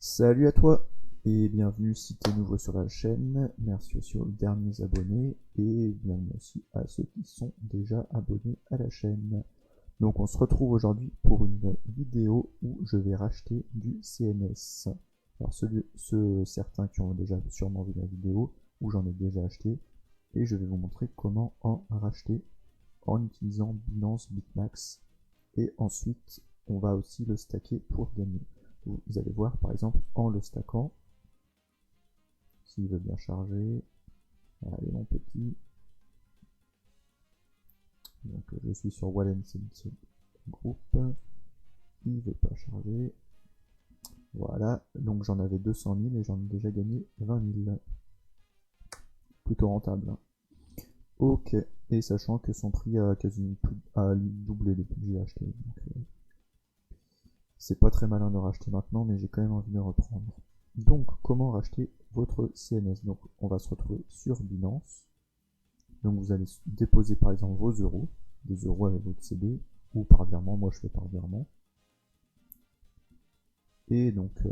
Salut à toi et bienvenue si tu es nouveau sur la chaîne, merci aussi aux derniers abonnés et bienvenue aussi à ceux qui sont déjà abonnés à la chaîne. Donc on se retrouve aujourd'hui pour une vidéo où je vais racheter du CNS. Alors certains qui ont déjà sûrement vu la vidéo, où j'en ai déjà acheté, et je vais vous montrer comment en racheter en utilisant Binance Bitmax. Et ensuite on va aussi le stacker pour gagner. Vous allez voir par exemple en le stackant, s'il veut bien charger. Allez mon petit. Donc je suis sur Wallet Group. Il veut pas charger. Voilà, donc j'en avais 200 000 et j'en ai déjà gagné 20 000. Plutôt rentable. Hein. Ok, et sachant que son prix a quasiment doublé depuis que j'ai acheté. C'est pas très malin de racheter maintenant, mais j'ai quand même envie de reprendre. Donc, comment racheter votre CNS? Donc, on va se retrouver sur Binance. Donc, vous allez déposer par exemple vos euros, des euros avec votre CB, ou par virement. Moi, je fais par virement. Et donc,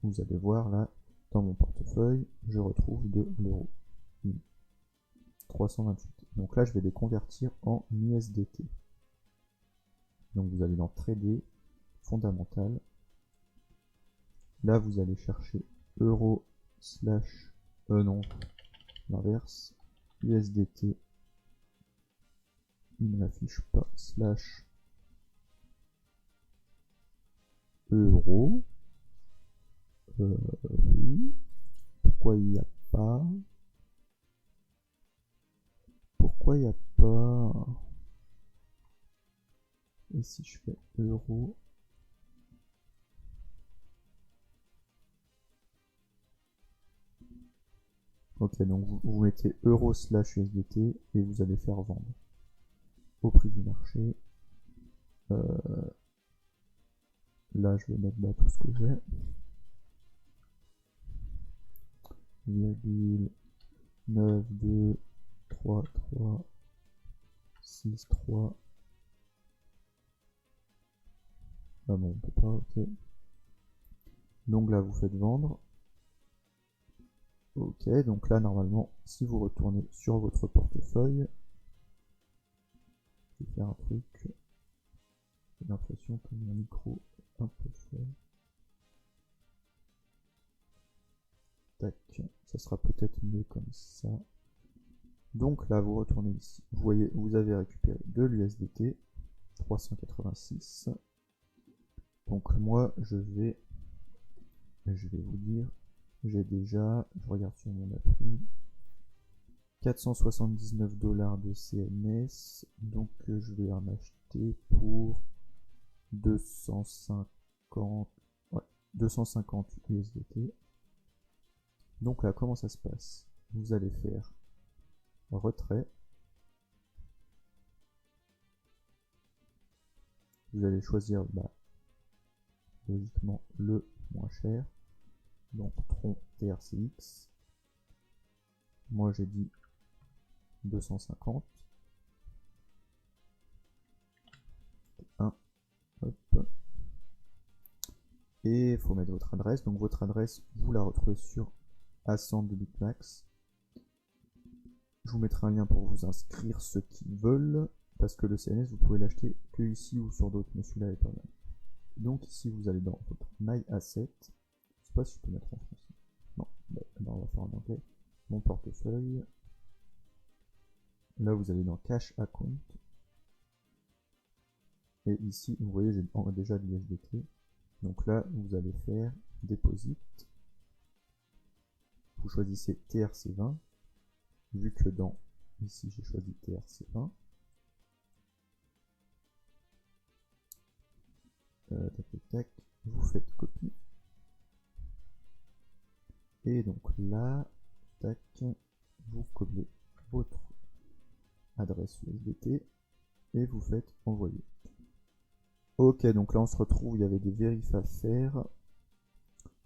vous allez voir là, dans mon portefeuille, je retrouve de l'euro. 328. Donc là, je vais les convertir en USDT. Donc, vous allez dans Trader, Fondamental. Là, vous allez chercher euro slash, non, l'inverse, USDT, il ne l'affiche pas, slash euro, oui, pourquoi il n'y a pas, et si je fais euro, ok, donc vous mettez euro slash USDT et vous allez faire vendre au prix du marché. Là, je vais mettre là tout ce que j'ai. 0,923363. Ah bon, on peut pas, ok. Donc là, vous faites vendre. Ok, donc là, normalement, si vous retournez sur votre portefeuille, je vais faire un truc. J'ai l'impression que mon micro est un peu fort. Tac, ça sera peut-être mieux comme ça. Donc là, vous retournez ici. Vous voyez, vous avez récupéré de l'USDT, 386. Donc moi, je vais vous dire, j'ai déjà, je regarde sur mon appli, 479 $ de CNS, donc je vais en acheter pour 250, ouais, 250 USDT. Donc là, comment ça se passe? Vous allez faire retrait. Vous allez choisir logiquement le moins cher. Donc Tron TRCX. Moi j'ai dit 250. 1. Hop. Et il faut mettre votre adresse. Donc votre adresse, vous la retrouvez sur Ascend de Bitmax. Je vous mettrai un lien pour vous inscrire ceux qui veulent. Parce que le CNS, vous pouvez l'acheter que ici ou sur d'autres, mais celui-là est pas mal. Donc ici, vous allez dans votre My Asset. Je sais pas si je peux mettre en français. Non, on va faire en anglais. Mon portefeuille. Là, vous allez dans Cash Account. Et ici, vous voyez, j'ai déjà de l'USDT. Donc là, vous allez faire Deposit. Vous choisissez TRC20. Vu que dans ici, j'ai choisi TRC20. Tac, vous faites copie. Et donc là, tac, vous collez votre adresse USDT et vous faites envoyer. Ok, donc là on se retrouve, il y avait des vérifs à faire.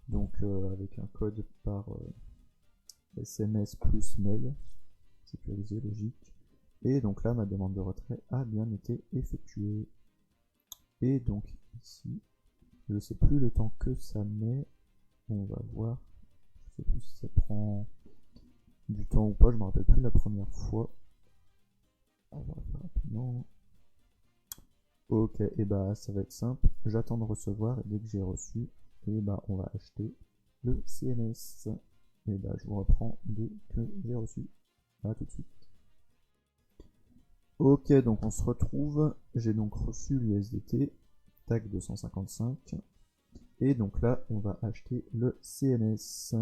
Donc avec un code par SMS plus mail, sécurisé, logique. Et donc là, ma demande de retrait a bien été effectuée. Et donc ici, je ne sais plus le temps que ça met. On va voir. Je sais plus si ça prend du temps ou pas, je me rappelle plus la première fois. On va faire rapidement. Ok, et bah ça va être simple. J'attends de recevoir et dès que j'ai reçu, et bah on va acheter le CNS. Et bah je vous reprends dès que j'ai reçu. À tout de suite. Ok, donc on se retrouve. J'ai donc reçu l'USDT, TAC 255. Et donc là, on va acheter le CNS.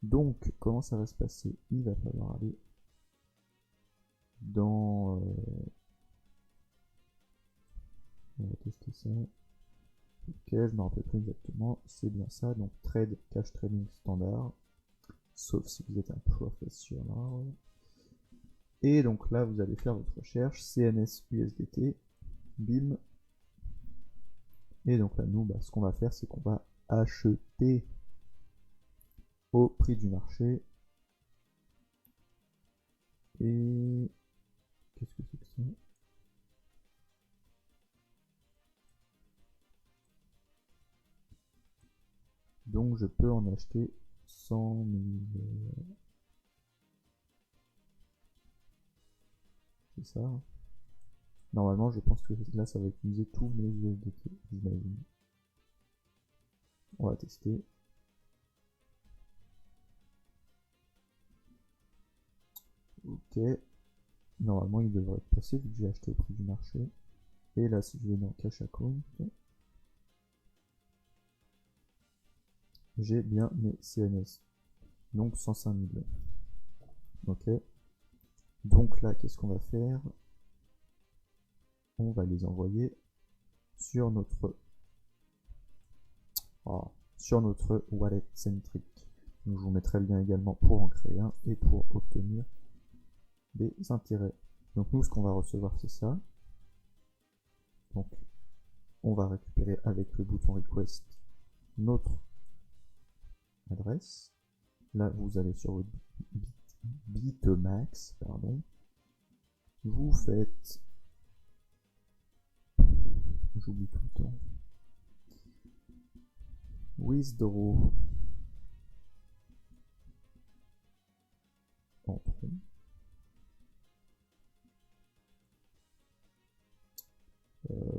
Donc, comment ça va se passer? Il va falloir aller dans... on va tester ça. Ok, je ne me rappelle plus exactement. C'est bien ça. Donc, trade, cash trading standard. Sauf si vous êtes un professionnel. Et donc là, vous allez faire votre recherche. CNS USDT. Bim. Et donc là, nous, ce qu'on va faire, c'est qu'on va acheter au prix du marché. Et qu'est-ce que c'est que ça? Donc je peux en acheter 100 000. C'est ça. Normalement, je pense que là, ça va utiliser tous mes USDT, j'imagine. On va tester. Ok. Normalement, il devrait être passé vu que j'ai acheté au prix du marché. Et là, si je vais dans Cash Account, j'ai bien mes CNS. Donc 105 000. Ok. Donc là, qu'est-ce qu'on va faire? On va les envoyer sur notre wallet Centric. Donc, je vous mettrai le lien également pour en créer un et pour obtenir des intérêts. Donc nous, ce qu'on va recevoir, c'est ça. Donc on va récupérer avec le bouton request notre adresse. Là, vous allez sur votre Bitmax, pardon. Vous faites, j'oublie tout le temps, withdraw en tronc.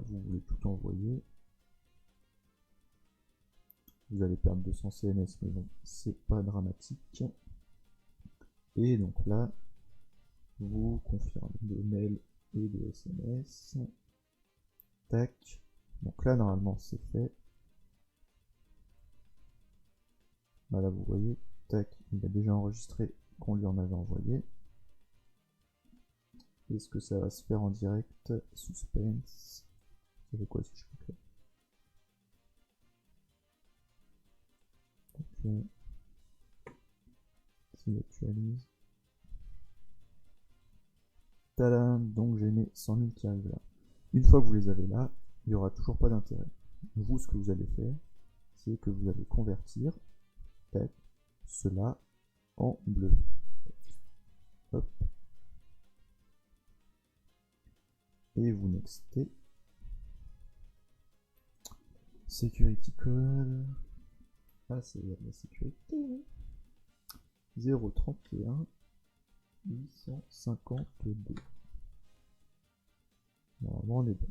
Vous voulez tout envoyer. Vous allez perdre 200 CNS, mais bon, c'est pas dramatique. Et donc là, vous confirmez de mail et de SMS. Tac. Donc là, normalement, c'est fait. Voilà, vous voyez, tac, il a déjà enregistré qu'on lui en avait envoyé. Est-ce que ça va se faire en direct? Suspense. Ça fait quoi si je clique là? Ok. S'il actualise. Tadam, donc j'ai mes 100 000 qui arrivent là. Une fois que vous les avez là, il n'y aura toujours pas d'intérêt. Vous, ce que vous allez faire, c'est que vous allez convertir cela en bleu. Hop. Et vous nextez. Security code. Ah, c'est la sécurité. 031 852. Normalement, on est bon.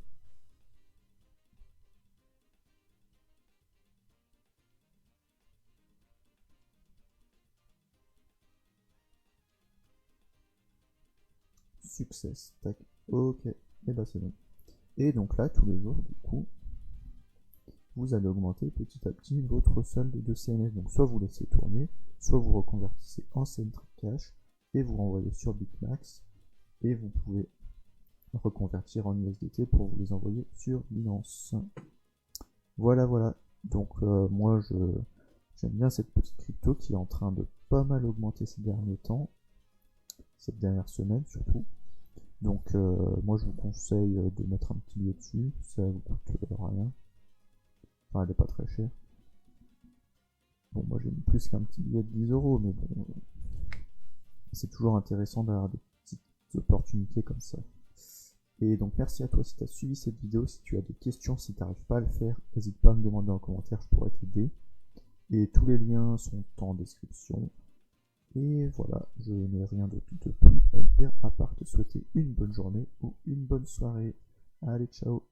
Success. Tac. Ok. Et bah c'est bon. Et donc là, tous les jours, du coup, vous allez augmenter petit à petit votre solde de CNS. Donc soit vous laissez tourner, soit vous reconvertissez en Centric Cash et vous renvoyez sur Bitmax. Et vous pouvez reconvertir en USDT pour vous les envoyer sur Binance. Voilà, voilà. Donc moi, j'aime bien cette petite crypto qui est en train de pas mal augmenter ces derniers temps, cette dernière semaine surtout. Donc moi je vous conseille de mettre un petit billet dessus, ça vous coûte rien. Enfin, elle n'est pas très chère. Bon, moi j'ai mis plus qu'un petit billet de 10 €, mais bon, c'est toujours intéressant d'avoir des petites opportunités comme ça. Et donc merci à toi si tu as suivi cette vidéo. Si tu as des questions, si tu n'arrives pas à le faire, n'hésite pas à me demander en commentaire, je pourrais t'aider. Et tous les liens sont en description. Et voilà, je n'ai rien de plus à dire à part te souhaiter une bonne journée ou une bonne soirée. Allez, ciao!